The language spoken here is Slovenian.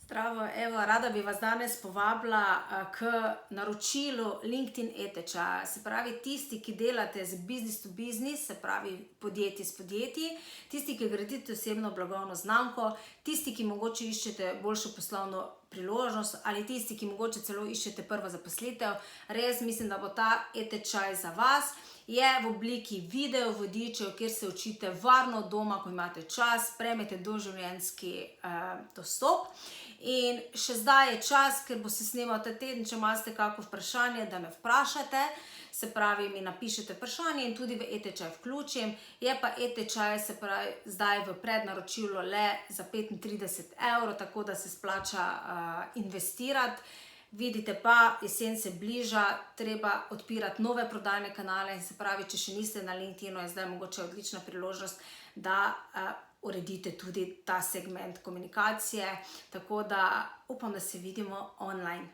Zdravo, evo, rada bi vas danes povabila k naročilu LinkedIn e-tečaja. Se pravi, tisti, ki delate z business to business, se pravi podjetji s podjetji, tisti, ki gradite osebno blagovno znamko, tisti, ki mogoče iščete boljšo poslovno priložnost ali tisti, ki mogoče celo iščete prvo zaposlitev, res mislim, da bo ta e-tečaj za vas. Je v obliki video vodičev, kjer se učite varno doma, ko imate čas, prejmete doživljenjski dostop. In še zdaj je čas, ker bo se snemal ta teden, če imate kako vprašanje, da me vprašate, se pravi, mi napišete vprašanje in tudi v e-tečaj vključim. Je pa e-tečaj, se pravi, zdaj v prednaročilu le za 35 €, tako da se splača investirati. Vidite pa, jesen se bliža, treba odpirati nove prodajne kanale in se pravi, če še niste na LinkedInu, je zdaj mogoče odlična priložnost, da uredite tudi ta segment komunikacije, tako da upam, da se vidimo online.